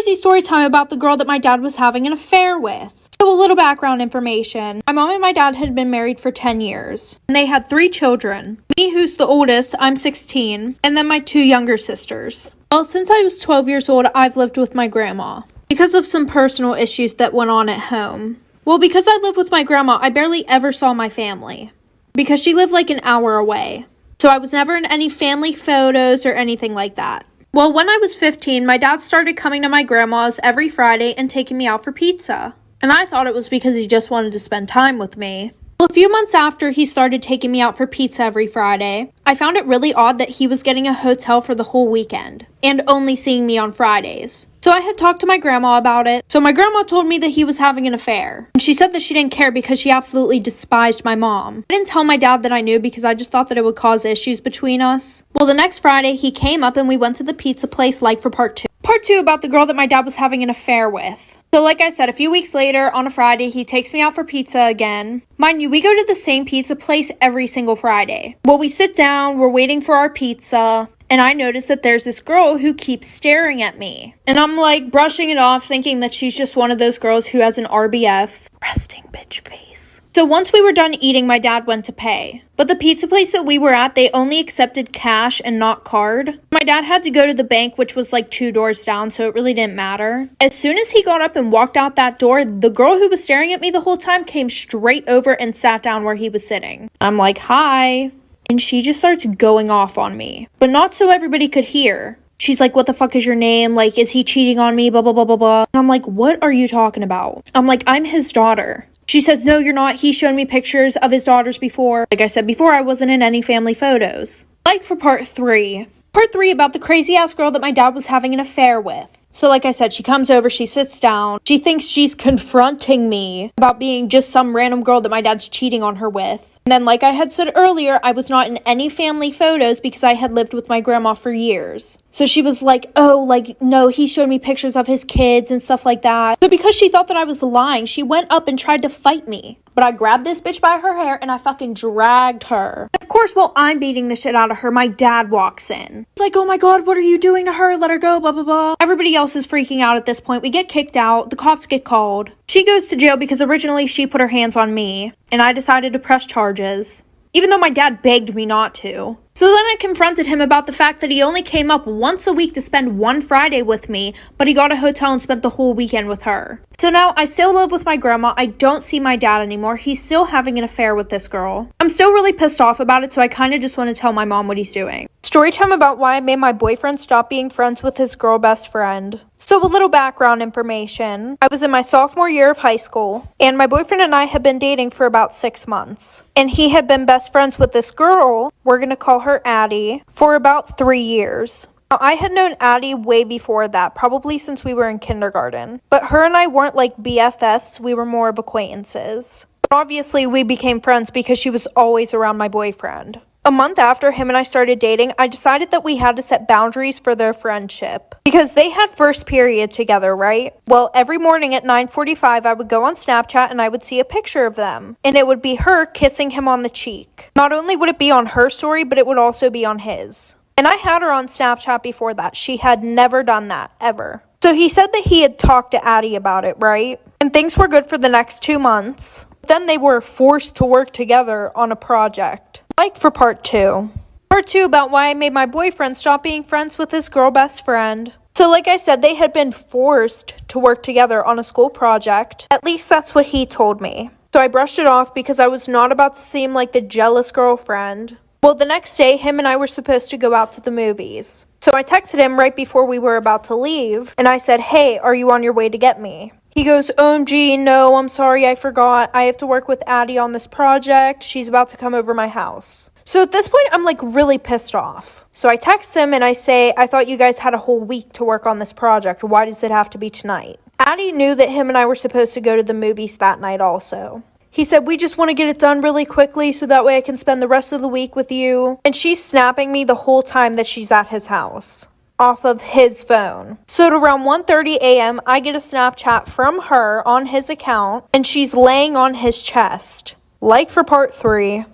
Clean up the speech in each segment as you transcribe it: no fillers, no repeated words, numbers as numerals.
crazy story time about the girl that my dad was having an affair with. So a little background information. My mom and my dad had been married for 10 years. And they had 3 children. Me, who's the oldest, I'm 16. And then my 2 younger sisters. Well, since I was 12 years old, I've lived with my grandma. Because of some personal issues that went on at home. Well, because I lived with my grandma, I barely ever saw my family. Because she lived like an hour away. So I was never in any family photos or anything like that. Well, when I was 15, my dad started coming to my grandma's every Friday and taking me out for pizza. And I thought it was because he just wanted to spend time with me. Well, a few months after he started taking me out for pizza every Friday, I found it really odd that he was getting a hotel for the whole weekend and only seeing me on Fridays. So I had talked to my grandma about it. So my grandma told me that he was having an affair. And she said that she didn't care because she absolutely despised my mom. I didn't tell my dad that I knew because I just thought that it would cause issues between us. Well, the next Friday, he came up and we went to the pizza place like for part 2. Part 2 about the girl that my dad was having an affair with. So like I said, a few weeks later, on a Friday, he takes me out for pizza again. Mind you, we go to the same pizza place every single Friday. Well, we sit down, we're waiting for our pizza, and I notice that there's this girl who keeps staring at me. And I'm like brushing it off, thinking that she's just one of those girls who has an RBF, resting bitch face. So once we were done eating, my dad went to pay. But the pizza place that we were at, they only accepted cash and not card. My dad had to go to the bank, which was like 2 doors down, so it really didn't matter. As soon as he got up and walked out that door, the girl who was staring at me the whole time came straight over and sat down where he was sitting. I'm like, hi. And she just starts going off on me, but not so everybody could hear. She's like, what the fuck is your name? Like, is he cheating on me? Blah, blah, blah, blah, blah. And I'm like, what are you talking about? I'm like, I'm his daughter. She said, no, you're not. He showed me pictures of his daughters before. Like I said before, I wasn't in any family photos. Like for part 3. Part 3 about the crazy ass girl that my dad was having an affair with. So like I said, she comes over, she sits down. She thinks she's confronting me about being just some random girl that my dad's cheating on her with. And then like I had said earlier, I was not in any family photos because I had lived with my grandma for years. So she was like, oh, like, no, he showed me pictures of his kids and stuff like that. So because she thought that I was lying, she went up and tried to fight me. But I grabbed this bitch by her hair and I fucking dragged her. Of course, while I'm beating the shit out of her, my dad walks in. It's like, oh my god, what are you doing to her? Let her go, blah, blah, blah. Everybody else is freaking out at this point. We get kicked out. The cops get called. She goes to jail because originally she put her hands on me. And I decided to press charges. Even though my dad begged me not to. So then I confronted him about the fact that he only came up once a week to spend one Friday with me, but he got a hotel and spent the whole weekend with her. So now I still live with my grandma. I don't see my dad anymore. He's still having an affair with this girl. I'm still really pissed off about it, so I kind of just want to tell my mom what he's doing. Story time about why I made my boyfriend stop being friends with his girl best friend. So a little background information. I was in my sophomore year of high school, and my boyfriend and I had been dating for about 6 months. And he had been best friends with this girl, we're gonna call her Addie, for about 3 years. Now, I had known Addie way before that, probably since we were in kindergarten. But her and I weren't like BFFs, we were more of acquaintances. But obviously we became friends because she was always around my boyfriend. A month after him and I started dating, I decided that we had to set boundaries for their friendship. Because they had first period together, right? Well, every morning at 9:45, I would go on Snapchat and I would see a picture of them. And it would be her kissing him on the cheek. Not only would it be on her story, but it would also be on his. And I had her on Snapchat before that. She had never done that, ever. So he said that he had talked to Addie about it, right? And things were good for the next 2 months. Then they were forced to work together on a project. Like for part 2. Part 2 about why I made my boyfriend stop being friends with his girl best friend. So like I said, they had been forced to work together on a school project. At least that's what he told me. So I brushed it off because I was not about to seem like the jealous girlfriend. Well, the next day, him and I were supposed to go out to the movies. So I texted him right before we were about to leave, and I said, hey, are you on your way to get me? He goes, OMG, no, I'm sorry, I forgot. I have to work with Addie on this project. She's about to come over my house. So at this point, I'm like really pissed off. So I text him and I say, I thought you guys had a whole week to work on this project. Why does it have to be tonight? Addie knew that him and I were supposed to go to the movies that night also. He said, we just want to get it done really quickly so that way I can spend the rest of the week with you. And she's snapping me the whole time that she's at his house. Off of his phone. So at around 1:30 a.m., I get a Snapchat from her on his account, and she's laying on his chest. Like for part 3.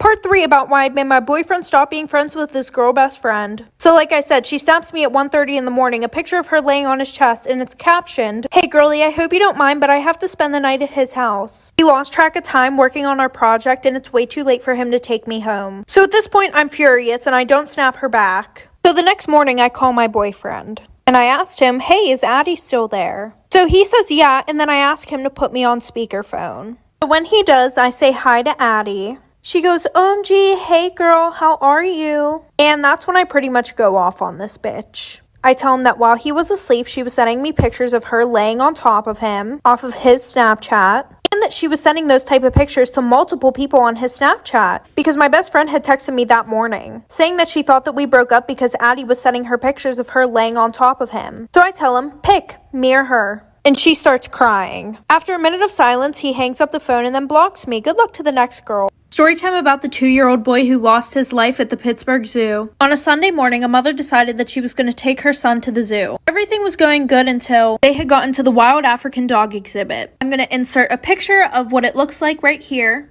Part 3 about why I made my boyfriend stop being friends with his girl best friend. So like I said, she snaps me at 1:30 in the morning, a picture of her laying on his chest, and it's captioned, "Hey girlie, I hope you don't mind, but I have to spend the night at his house. He lost track of time working on our project and it's way too late for him to take me home." So at this point, I'm furious and I don't snap her back. So the next morning, I call my boyfriend. And I asked him, "Hey, is Addie still there?" So he says yeah, and then I ask him to put me on speakerphone. So when he does, I say hi to Addie. She goes, "OMG, hey girl, how are you?" And that's when I pretty much go off on this bitch. I tell him that while he was asleep, she was sending me pictures of her laying on top of him off of his Snapchat, and that she was sending those type of pictures to multiple people on his Snapchat because my best friend had texted me that morning saying that she thought that we broke up because Addie was sending her pictures of her laying on top of him. So I tell him, pick me or her. And she starts crying. After a minute of silence, he hangs up the phone and then blocks me. Good luck to the next girl. Storytime about the 2-year-old boy who lost his life at the Pittsburgh Zoo. On a Sunday morning, a mother decided that she was going to take her son to the zoo. Everything was going good until they had gotten to the wild African dog exhibit. I'm going to insert a picture of what it looks like right here.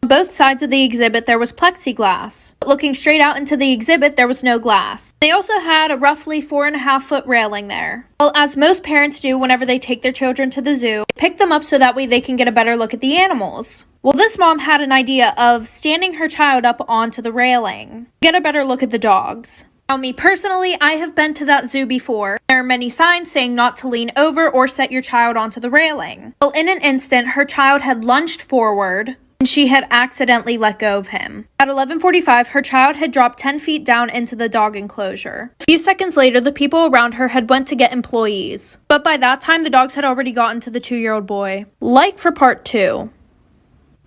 On both sides of the exhibit, there was plexiglass. But looking straight out into the exhibit, there was no glass. They also had a roughly 4.5-foot railing there. Well, as most parents do whenever they take their children to the zoo, they pick them up so that way they can get a better look at the animals. Well, this mom had an idea of standing her child up onto the railing, get a better look at the dogs. Now, me personally, I have been to that zoo before. There are many signs saying not to lean over or set your child onto the railing. Well, in an instant, her child had lunged forward, and she had accidentally let go of him. At 11:45, her child had dropped 10 feet down into the dog enclosure. A few seconds later, the people around her had went to get employees. But by that time, the dogs had already gotten to the 2-year-old boy. Like for part 2.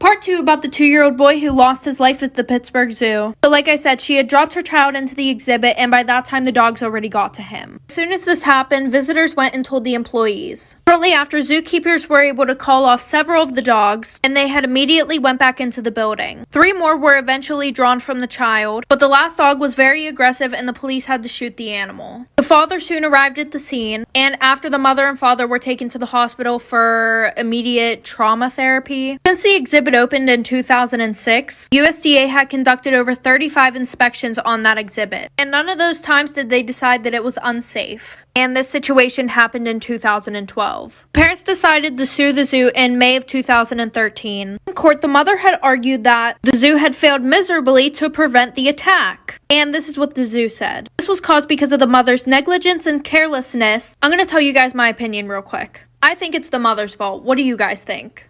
Part 2 about the 2-year-old boy who lost his life at the Pittsburgh Zoo. So like I said, she had dropped her child into the exhibit, and by that time the dogs already got to him. As soon as this happened, visitors went and told the employees. Shortly after, zookeepers were able to call off several of the dogs, and they had immediately went back into the building. 3 more were eventually drawn from the child, but the last dog was very aggressive and the police had to shoot the animal. The father soon arrived at the scene, and after the mother and father were taken to the hospital for immediate trauma therapy. Since the exhibit opened in 2006, USDA had conducted over 35 inspections on that exhibit, and none of those times did they decide that it was unsafe. And this situation happened in 2012. Parents decided to sue the zoo in May of 2013. In court, the mother had argued that the zoo had failed miserably to prevent the attack. And this is what the zoo said. This was caused because of the mother's negligence and carelessness. I'm going to tell you guys my opinion real quick. I think it's the mother's fault. What do you guys think?